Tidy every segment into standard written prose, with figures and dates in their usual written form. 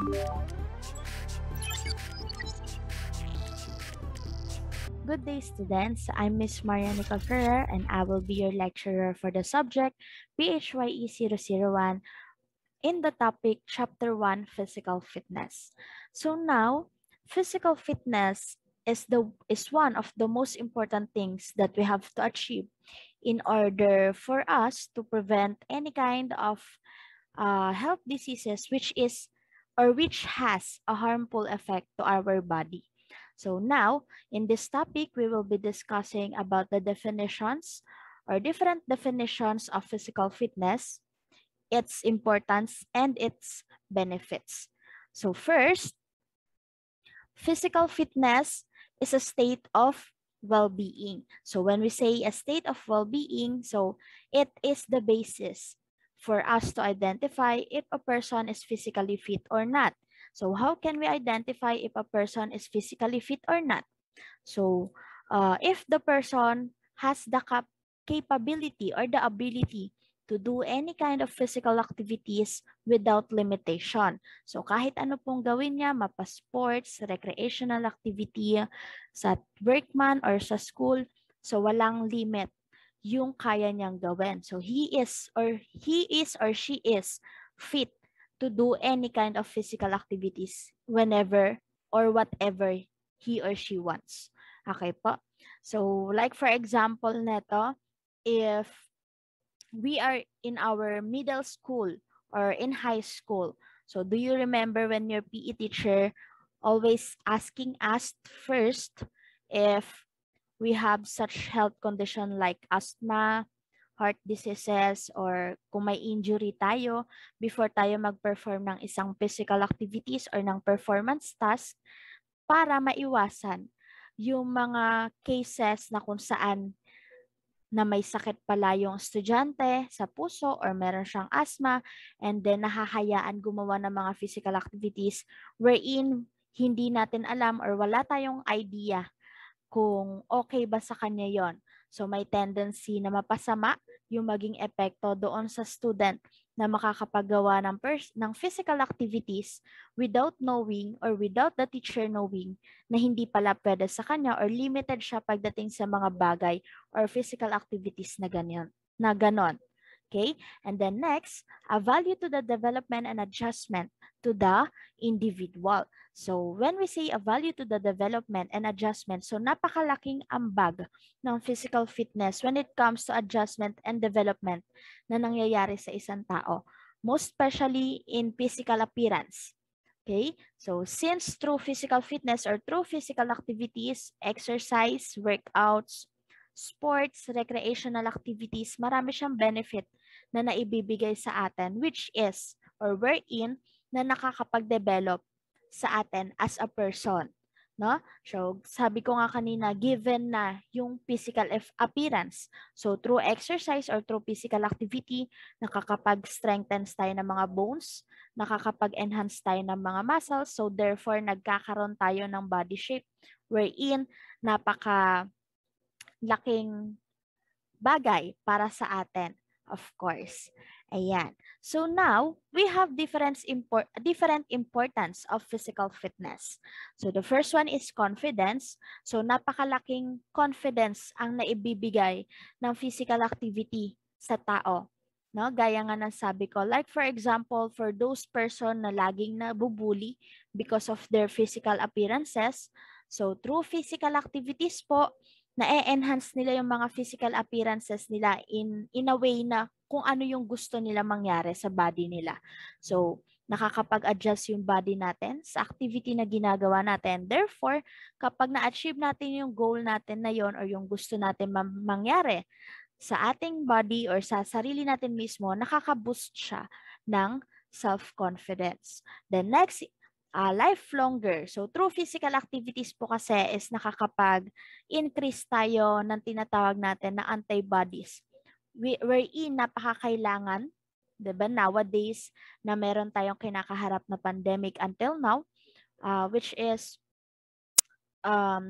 Good day, students. I'm Miss Maria Nicole Ferrer, and I will be your lecturer for the subject PHYE 001 in the topic Chapter 1 Physical Fitness. So now, physical fitness is one of the most important things that we have to achieve in order for us to prevent any kind of health diseases which has a harmful effect to our body. So now, in this topic, we will be discussing about the definitions or different definitions of physical fitness, its importance, and its benefits. So first, physical fitness is a state of well-being. So when we say a state of well-being, so it is the basis for us to identify if a person is physically fit or not. So how can we identify if a person is physically fit or not? So if the person has the capability or the ability to do any kind of physical activities without limitation. So kahit ano pong gawin niya, mapa-sports, recreational activity, sa work man or sa school, so walang limit yung kaya niyang gawin. So he is or she is fit to do any kind of physical activities whenever or whatever he or she wants. Okay po? So like for example neto, if we are in our middle school or in high school. So do you remember when your PE teacher always asking us first if we have such health condition like asthma, heart diseases, or kung may injury tayo before tayo mag-perform ng isang physical activities or ng performance task para maiwasan yung mga cases na kung saan na may sakit pala yung estudyante sa puso or meron siyang asthma and then nahahayaan gumawa ng mga physical activities wherein hindi natin alam or wala tayong idea kung okay ba sa kanya yon. So may tendency na mapasama yung maging epekto doon sa student na makakapagawa ng physical activities without knowing or without the teacher knowing na hindi pala pwede sa kanya or limited siya pagdating sa mga bagay or physical activities na ganyan, na ganon. Okay? And then next, a value to the development and adjustment to the individual. So when we say a value to the development and adjustment, so napakalaking ambag ng physical fitness when it comes to adjustment and development na nangyayari sa isang tao. Most especially in physical appearance. Okay? So since through physical fitness or through physical activities, exercise, workouts, sports, recreational activities, marami siyang benefit na naibibigay sa atin which is or wherein na nakakapag-develop sa atin as a person. No? So, sabi ko nga kanina, given na yung physical appearance. So, through exercise or through physical activity, nakakapag-strengthen tayo ng mga bones, nakakapag-enhance tayo ng mga muscles. So, therefore, nagkakaroon tayo ng body shape wherein laking bagay para sa atin, of course. Ayan. So now, we have different importance of physical fitness. So the first one is confidence. So napakalaking confidence ang naibibigay ng physical activity sa tao. No, gaya nga ng sabi ko, like for example, for those person na laging nabubuli because of their physical appearances, so through physical activities po, na-enhance nila yung mga physical appearances nila in a way na kung ano yung gusto nila mangyari sa body nila. So, nakakapag-adjust yung body natin sa activity na ginagawa natin. Therefore, kapag na-achieve natin yung goal natin na yon or yung gusto natin mangyari sa ating body or sa sarili natin mismo, nakaka-boost siya ng self-confidence. The next life longer. So, through physical activities po kasi is nakakapag-increase tayo ng tinatawag natin na antibodies. Wherein napakakailangan, diba, nowadays na meron tayong kinakaharap na pandemic until now, which is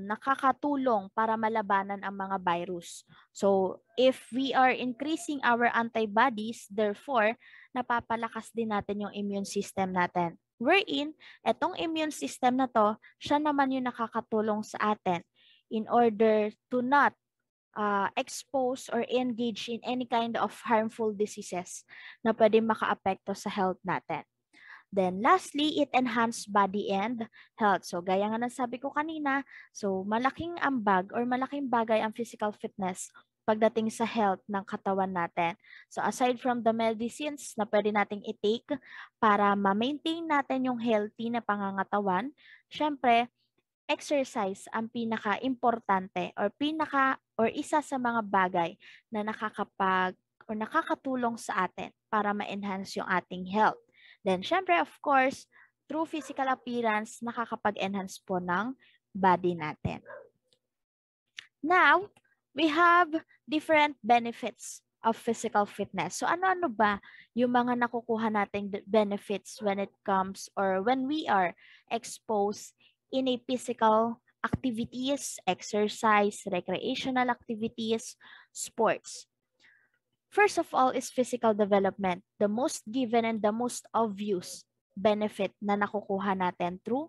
nakakatulong para malabanan ang mga virus. So, if we are increasing our antibodies, therefore, napapalakas din natin yung immune system natin. Wherein, etong immune system na to, siya naman yung nakakatulong sa atin in order to not expose or engage in any kind of harmful diseases na pwede makaapekto sa health natin. Then lastly, it enhances body and health. So gaya nga ng sabi ko kanina, so malaking ambag or malaking bagay ang physical fitness pagdating sa health ng katawan natin. So aside from the medicines na pwede nating i-take para ma-maintain natin yung healthy na pangangatawan, syempre, exercise ang pinaka-importante or isa sa mga bagay na nakakatulong sa atin para ma-enhance yung ating health. Then, syempre, of course, through physical appearance, nakakapag-enhance po ng body natin. Now, we have different benefits of physical fitness. So, ano-ano ba yung mga nakukuha nating benefits when it comes or when we are exposed in a physical activities, exercise, recreational activities, sports? First of all is physical development, the most given and the most obvious benefit na nakukuha natin through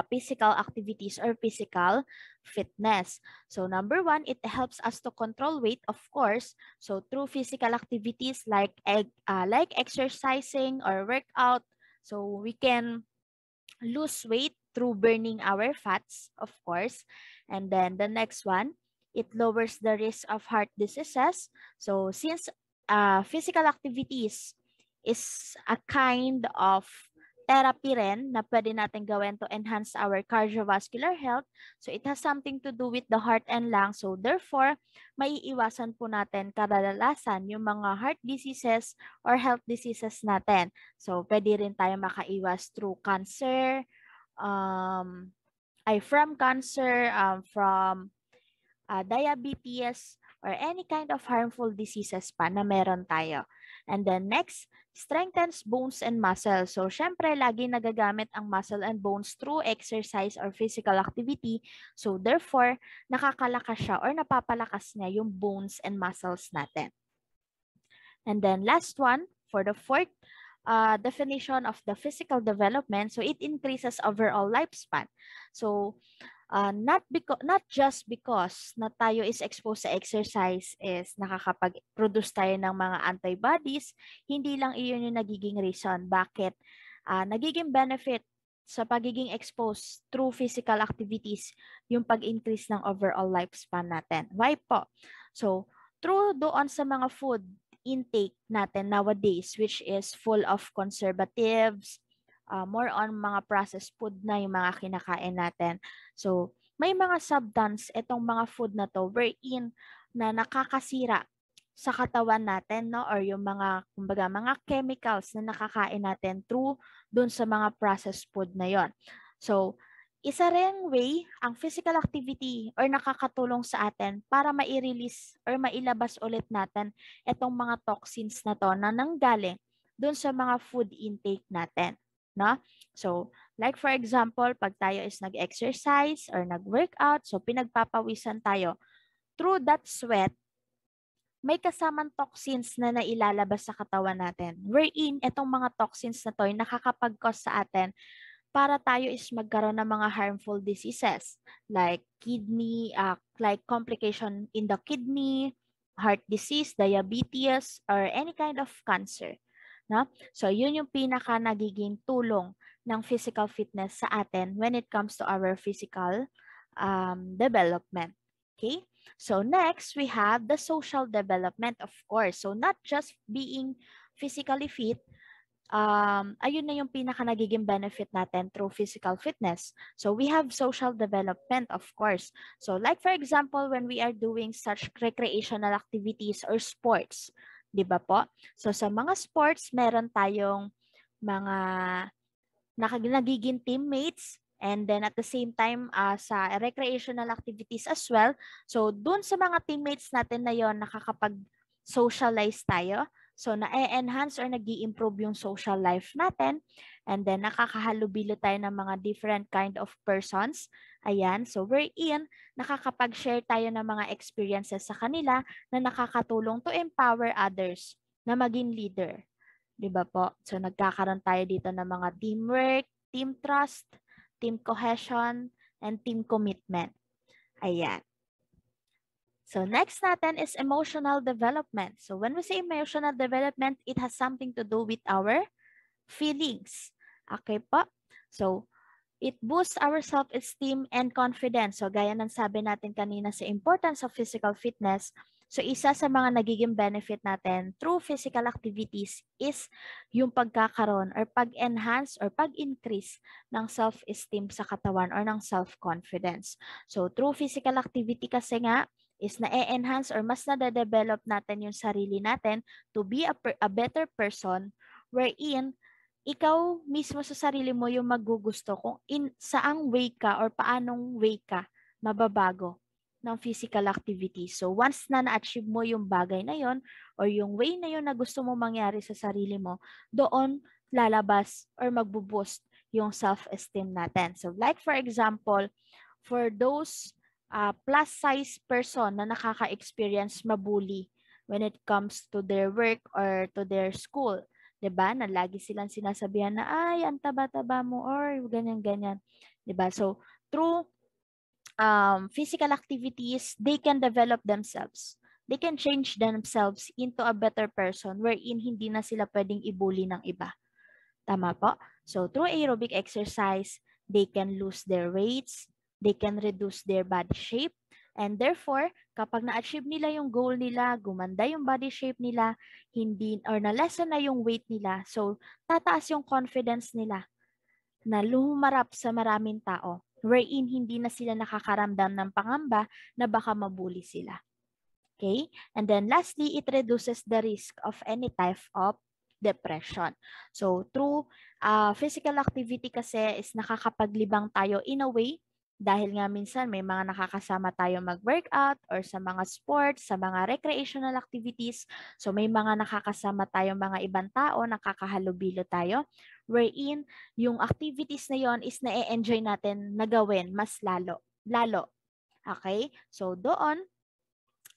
physical activities or physical fitness. So number one, it helps us to control weight, of course. So through physical activities like exercising or workout, so we can lose weight through burning our fats, of course. And then the next one, it lowers the risk of heart diseases. So since physical activities is a kind of therapy rin na pwede natin gawin to enhance our cardiovascular health. So it has something to do with the heart and lungs. So therefore, maiiwasan po natin kadalasan yung mga heart diseases or health diseases natin. So pwede rin tayo makaiwas through cancer, from cancer, from diabetes, or any kind of harmful diseases pa na meron tayo. And then next, strengthens bones and muscle. So, syempre, lagi nagagamit ang muscle and bones through exercise or physical activity. So, therefore, nakakalakas siya or napapalakas niya yung bones and muscles natin. And then last one, for the fourth definition of the physical development, so it increases overall lifespan. So, not just because na tayo is exposed sa exercise is nakakapag-produce tayo ng mga antibodies, hindi lang iyon yung nagiging reason bakit nagiging benefit sa pagiging exposed through physical activities yung pag-increase ng overall lifespan natin. Why po? So, through doon sa mga food intake natin nowadays, which is full of conservatives, more on mga processed food na yung mga kinakain natin. So, may mga substance itong mga food na to wherein na nakakasira sa katawan natin, no? Or yung mga, kumbaga, mga chemicals na nakakain natin through dun sa mga processed food na yon. So, isa ring way ang physical activity or nakakatulong sa atin para mai-release or mailabas ulit natin itong mga toxins na to na nanggaling dun sa mga food intake natin. No? So, like for example, pag tayo is nag-exercise or nag-workout, so pinagpapawisan tayo, through that sweat, may kasamang toxins na nailalabas sa katawan natin. Wherein, itong mga toxins na to ay nakakapag-cause sa atin para tayo is magkaroon ng mga harmful diseases like kidney, like complication in the kidney, heart disease, diabetes, or any kind of cancer. No? So, yun yung pinaka nagiging tulong ng physical fitness sa atin when it comes to our physical development. Okay? So, next, we have the social development, of course. So, not just being physically fit, ayun na yung pinaka nagiging benefit natin through physical fitness. So, we have social development, of course. So, like for example, when we are doing such recreational activities or sports, di ba po? So, sa mga sports, meron tayong mga nagiging teammates and then at the same time sa recreational activities as well. So, dun sa mga teammates natin na yon nakakapag-socialize tayo. So, na-enhance or nag-i-improve yung social life natin. And then, nakakahalubilo tayo ng mga different kind of persons. Ayan. So, wherein, nakakapag-share tayo ng mga experiences sa kanila na nakakatulong to empower others na maging leader. Di ba po? So, nagkakaroon tayo dito ng mga teamwork, team trust, team cohesion, and team commitment. Ayan. So, next natin is emotional development. So, when we say emotional development, it has something to do with our feelings. Okay po? So, it boosts our self-esteem and confidence. So, gaya ng sabi natin kanina sa importance of physical fitness, so isa sa mga nagiging benefit natin through physical activities is yung pagkakaroon or pag-enhance or pag-increase ng self-esteem sa katawan or ng self-confidence. So, through physical activity kasi nga, is na-enhance or mas na-develop natin yung sarili natin to be a better person wherein ikaw mismo sa sarili mo yung magugusto kung saang way ka or paanong way ka mababago ng physical activity. So once na na-achieve mo yung bagay na yon or yung way na yon na gusto mo mangyari sa sarili mo, doon lalabas or magbo-boost yung self-esteem natin. So like for example, for those plus size person na nakaka-experience mabully when it comes to their work or to their school, 'di ba? Na lagi silang sinasabihan na ay ang taba-taba mo or ganyan-ganyan, 'di ba? So through physical activities, they can develop themselves. They can change themselves into a better person wherein hindi na sila pwedeng ibuli ng iba. Tama po? So through aerobic exercise, they can lose their weights, they can reduce their body shape, and therefore, kapag na-achieve nila yung goal nila, gumanda yung body shape nila, hindi or na-lessen na yung weight nila, so tataas yung confidence nila na lumarap sa maraming tao, wherein hindi na sila nakakaramdam ng pangamba na baka mabuli sila. Okay? And then lastly, it reduces the risk of any type of depression. So through physical activity kasi is nakakapaglibang tayo in a way dahil nga minsan may mga nakakasama tayo mag-workout or sa mga sports, sa mga recreational activities. So may mga nakakasama tayo mga ibang tao, nakakahalubilo tayo wherein yung activities na yon is na-enjoy natin na gawin mas lalo. Okay? So doon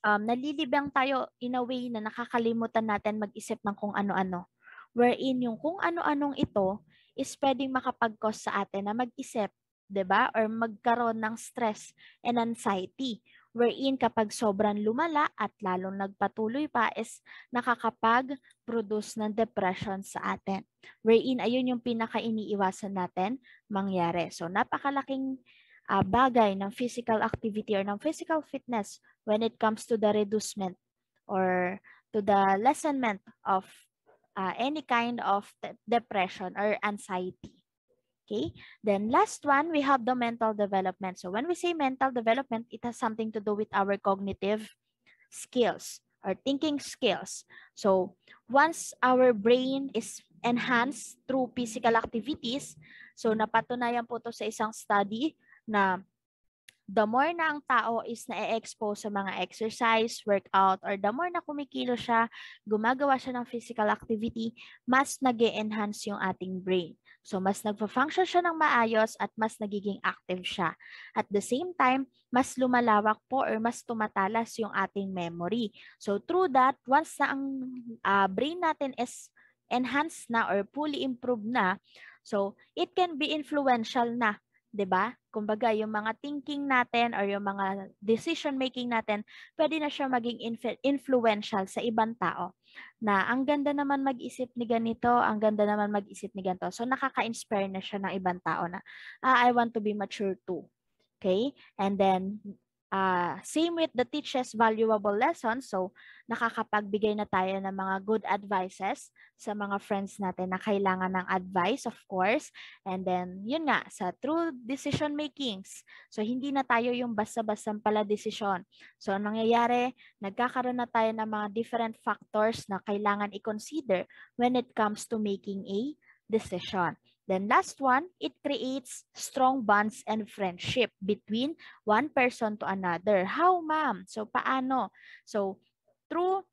nalilibang tayo in a way na nakakalimutan natin mag-isip ng kung ano-ano. Wherein yung kung ano-anong ito is pwedeng makapag-cause sa atin na mag-isip, 'di ba? Or magkaroon ng stress and anxiety. Wherein kapag sobrang lumala at lalong nagpatuloy pa is nakakapag-produce ng depression sa atin. Wherein ayun yung pinaka-iniiwasan natin mangyari. So napakalaking bagay ng physical activity or ng physical fitness when it comes to the reducement or to the lessenment of any kind of depression or anxiety. Okay, then last one, we have the mental development. So when we say mental development, it has something to do with our cognitive skills or thinking skills. So once our brain is enhanced through physical activities, so napatunayan po to sa isang study na the more na ang tao is na-expose sa mga exercise, workout, or the more na kumikilo siya, gumagawa siya ng physical activity, mas nag enhance yung ating brain. So, mas nagpa-function siya ng maayos at mas nagiging active siya. At the same time, mas lumalawak po or mas tumatalas yung ating memory. So, through that, once na ang brain natin is enhanced na or fully improved na, so it can be influential na, 'di ba? Kumbaga, yung mga thinking natin or yung mga decision making natin, pwede na siya maging influential sa ibang tao. Na ang ganda naman mag-isip ni ganito, ang ganda naman mag-isip ni ganito. So nakaka-inspire na siya ng ibang tao na, I want to be mature too. Okay? And then same with the teaches valuable lessons. So, nakakapagbigay na tayo ng mga good advices sa mga friends natin na kailangan ng advice, of course. And then, yun nga, sa true decision makings. So, hindi na tayo yung basta-bastang pala decision. So, ang nangyayari, nagkakaroon na tayo ng mga different factors na kailangan i-consider when it comes to making a decision. Then last one, it creates strong bonds and friendship between one person to another. How, ma'am? So, paano? So, through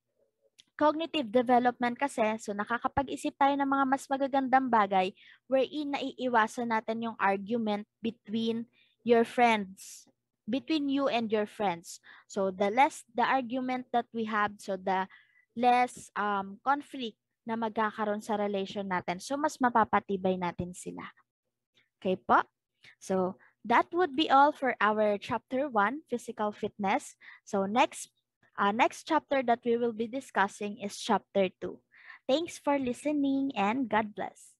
cognitive development kasi, so nakakapag-isip tayo ng mga mas magagandang bagay wherein naiiwasan natin yung argument between your friends, between you and your friends. So, the less the argument that we have, so the less conflict na magkakaroon sa relation natin. So, mas mapapatibay natin sila. Okay po? So, that would be all for our chapter 1, physical fitness. So, next chapter that we will be discussing is chapter 2. Thanks for listening and God bless.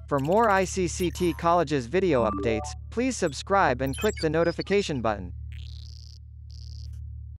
For more ICCT College's video updates, please subscribe and click the notification button.